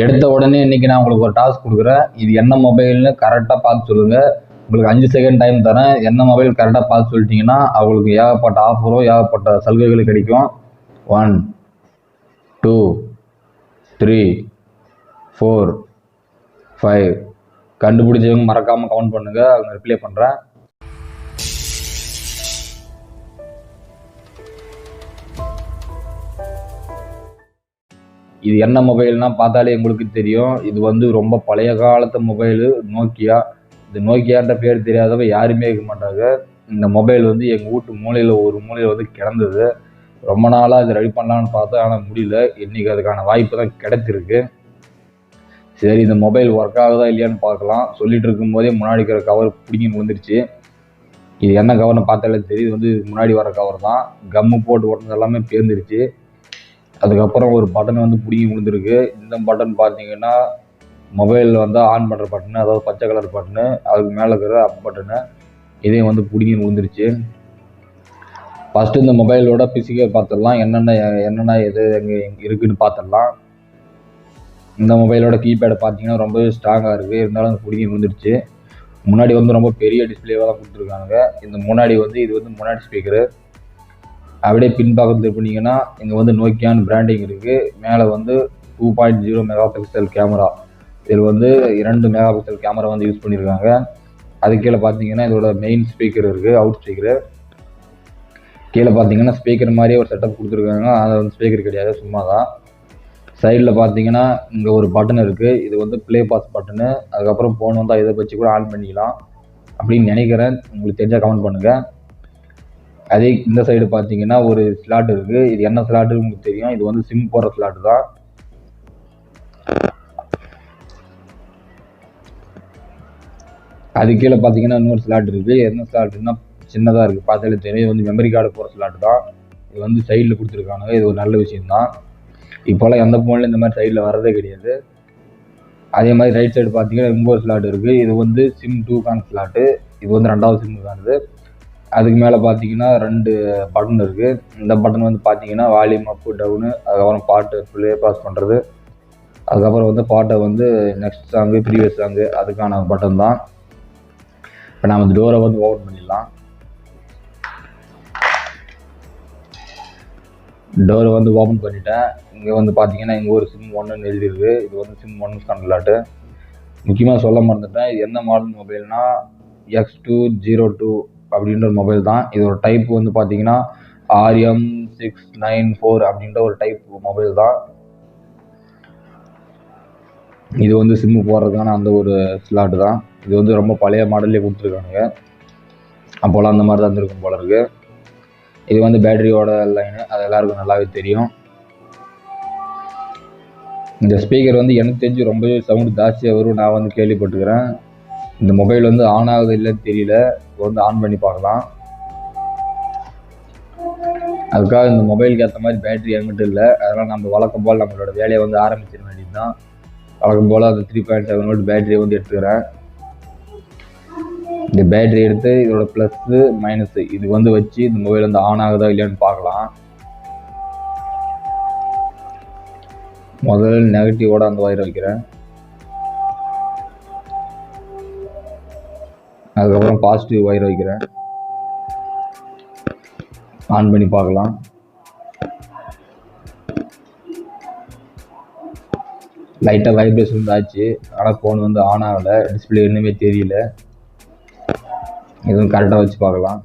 எடுத்த உடனே இன்றைக்கி நான் உங்களுக்கு ஒரு டாஸ்க் கொடுக்குறேன். இது என்ன மொபைல்னு கரெக்டாக பார்த்து சொல்லுங்கள். உங்களுக்கு 5 செகண்ட் டைம் தரேன். என்ன மொபைல் கரெக்டாக பார்த்து சொல்லிட்டீங்கன்னா அவங்களுக்கு ஏகப்பட்ட ஆஃபரும் ஏகப்பட்ட சலுகைகள் கிடைக்கும். 1 2 3 4 5 கண்டுபிடிச்சவங்க மறக்காமல் கவுண்ட் பண்ணுங்கள். அவங்க ரிப்ளை பண்ணுறேன். இது என்ன மொபைல்னா பார்த்தாலே உங்களுக்கு தெரியும். இது வந்து ரொம்ப பழைய காலத்து மொபைலு, நோக்கியா. இந்த நோக்கியான்ற பேர் தெரியாதவங்க யாருமே இருக்க மாட்டாங்க. இந்த மொபைல் வந்து எங்கள் வீட்டு மூலையில் ஒரு மூலையில் வந்து கிடந்தது. ரொம்ப நாளாக இது ரெடி பண்ணலான்னு பார்த்தா ஆனால் முடியல. இன்றைக்கி அதுக்கான வாய்ப்பு தான் கிடைச்சிருக்கு. சரி, இந்த மொபைல் ஒர்க் ஆகுதா இல்லையான்னு பார்க்கலாம். சொல்லிட்டு இருக்கும்போதே முன்னாடி இருக்கிற கவர் பிடிங்கி விழுந்துருச்சு. இது என்ன கவர்னு பார்த்தாலே தெரியும். இது வந்து முன்னாடி வர கவர் தான். கம்மு போட்டு ஓட்டுனது எல்லாமே பேர்ந்துருச்சு. அதுக்கப்புறம் ஒரு பட்டன் வந்து பிடிங்கி விழுந்துருக்கு. இந்த பட்டன் பார்த்தீங்கன்னா மொபைலில் வந்து ஆன் பண்ணுற பட்டனு, அதாவது பச்சை கலர் பட்டனு. அதுக்கு மேலே இருக்கிற அப் பட்டனு இதையும் வந்து பிடிங்கி விழுந்துருச்சு. ஃபஸ்ட்டு இந்த மொபைலோட பிசிக்கல் பார்த்துடலாம். என்னென்ன எது எங்கே இருக்குதுன்னு பார்த்துடலாம். இந்த மொபைலோட கீபேடை பார்த்தீங்கன்னா ரொம்பவே ஸ்ட்ராங்காக இருக்குது. இருந்தாலும் பிடிங்கி விழுந்துருச்சு. முன்னாடி வந்து ரொம்ப பெரிய டிஸ்பிளேவாக தான் கொடுத்துருக்காங்க. இந்த முன்னாடி வந்து இது வந்து முன்னாடி ஸ்பீக்கரு. அப்படியே பின்பக்கத்தில் இருப்பீங்கன்னா இங்கே வந்து நோக்கியான்னு பிராண்டிங் இருக்குது. மேலே வந்து 2.0 மெகா பிக்சல் கேமரா. இதில் வந்து 2 மெகா பிக்சல் கேமரா வந்து யூஸ் பண்ணியிருக்காங்க. அது கீழே பார்த்தீங்கன்னா இதோட மெயின் ஸ்பீக்கர் இருக்குது, அவுட் ஸ்பீக்கரு. கீழே பார்த்தீங்கன்னா ஸ்பீக்கர் மாதிரியே ஒரு செட்டப் கொடுத்துருக்காங்க. அது வந்து ஸ்பீக்கர் கிடையாது, சும்மா தான். சைடில் பார்த்தீங்கன்னா இங்கே ஒரு பட்டன் இருக்குது. இது வந்து ப்ளே பாஸ் பட்டனு. அதுக்கப்புறம் ஃபோன் வந்து இதை வச்சு கூட ஆன் பண்ணிக்கலாம் அப்படின்னு நினைக்கிறேன். உங்களுக்கு தெரிஞ்சால் கமெண்ட் பண்ணுங்கள். அதே இந்த சைடு பார்த்தீங்கன்னா ஒரு ஸ்லாட் இருக்குது. இது என்ன ஸ்லாட்டுன்னு உங்களுக்கு தெரியும். இது வந்து சிம் போடுற ஸ்லாட்டு தான். அது கீழே பார்த்தீங்கன்னா இன்னொரு ஸ்லாட் இருக்குது. என்ன ஸ்லாட்டுன்னா சின்னதாக இருக்குது, பார்த்தாலே தெரியும். இது வந்து மெமரி கார்டு போகிற ஸ்லாட்டு தான். இது வந்து சைடில் கொடுத்துருக்காங்க. இது ஒரு நல்ல விஷயம்தான். இப்போல்லாம் எந்த ஃபோன்லையும் இந்த மாதிரி சைடில் வரதே கிடையாது. அதே மாதிரி ரைட் சைடு பார்த்தீங்கன்னா இன்னொரு ஸ்லாட் இருக்குது. இது வந்து சிம் 2க்கான ஸ்லாட்டு. இது வந்து 2வது சிம்முக்கானது. அதுக்கு மேலே பார்த்தீங்கன்னா 2 பட்டன் இருக்குது. இந்த பட்டன் வந்து பார்த்தீங்கன்னா வால்யூம் அப்பு டவுனு, அதுக்கப்புறம் பாட்டு ப்ளே பாஸ் பண்ணுறது, அதுக்கப்புறம் வந்து பாட்டை வந்து நெக்ஸ்ட் சாங்கு, ப்ரீவியஸ் சாங்கு அதுக்கான பட்டன் தான். இப்போ நம்ம இந்த டோரை வந்து ஓப்பன் பண்ணிடலாம். டோரை வந்து ஓப்பன் பண்ணிட்டேன். இங்கே வந்து பார்த்தீங்கன்னா இங்கே ஒரு சிம் 1ன்னு எழுதிருக்கு. இது வந்து சிம் 1க்கான ஸ்லாட்டு. முக்கியமாக சொல்ல மறந்துட்டேன். இது என்ன மாடல் மொபைல்னா X202 அப்படின்ற ஒரு மொபைல் தான். இதோட டைப் வந்து பார்த்தீங்கன்னா RM694 அப்படின்ற ஒரு டைப் மொபைல் தான். இது வந்து சிம்மு போடுறதுக்கான அந்த ஒரு ஸ்லாட்டு தான். இது வந்து ரொம்ப பழைய மாடல்லே கொடுத்துருக்காங்க. அப்போல்லாம் அந்த மாதிரி தான் இருந்திருக்கும் போல இருக்குது. இது வந்து பேட்டரியோட லைனு, அது எல்லாருக்கும் நல்லாவே தெரியும். இந்த ஸ்பீக்கர் வந்து எனக்கு தெரிஞ்சு ரொம்பவே சவுண்டு ஜாஸ்தியாக வரும். நான் வந்து கேள்விப்பட்டுக்கிறேன். இந்த மொபைல் வந்து ஆன் ஆகுது இல்லைன்னு தெரியல. இப்போ வந்து ஆன் பண்ணி பார்க்கலாம். அதுக்காக இந்த மொபைலுக்கு ஏற்ற மாதிரி பேட்டரி என்கிட்ட இல்லை. அதனால் நம்ம வழக்கம் போல் நம்மளோட வேலையை வந்து ஆரம்பிச்சிட வேண்டியது தான். வழக்கம் போல் அந்த 3.7 வோல்ட் பேட்டரியை வந்து எடுத்துக்கிறேன். இந்த பேட்டரி எடுத்து இதோட ப்ளஸ்ஸு மைனஸு இது வந்து வச்சு இந்த மொபைல் வந்து ஆன் ஆகுதா இல்லையான்னு பார்க்கலாம். முதல்ல நெகட்டிவோட அந்த ஒயரை வைக்கிறேன். அதுக்கப்புறம் பாசிட்டிவ் ஒயர் வைக்கிறேன். ஆன் பண்ணி பார்க்கலாம். லைட்டாக வைப்ரேஷன் ஆச்சு. ஆனால் ஃபோன் வந்து ஆன் ஆகலை. டிஸ்பிளே இன்னுமே தெரியல. இதுவும் கரெக்டாக வச்சு பார்க்கலாம்.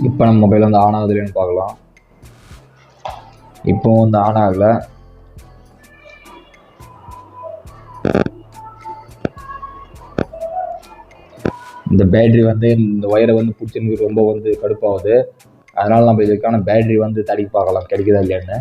இப்போ நம்ம மொபைல் வந்து ஆன் ஆகுது இல்லைன்னு பார்க்கலாம். இப்போ வந்து ஆன் ஆகலை. இந்த பேட்டரி வந்து இந்த ஒயரை வந்து பிடிச்சிருக்கு ரொம்ப வந்து கடுப்பாகுது. அதனால் நம்ம இதுக்கான பேட்டரி வந்து தடவி பார்க்கலாம் கிடைக்குதா இல்லையான்னு.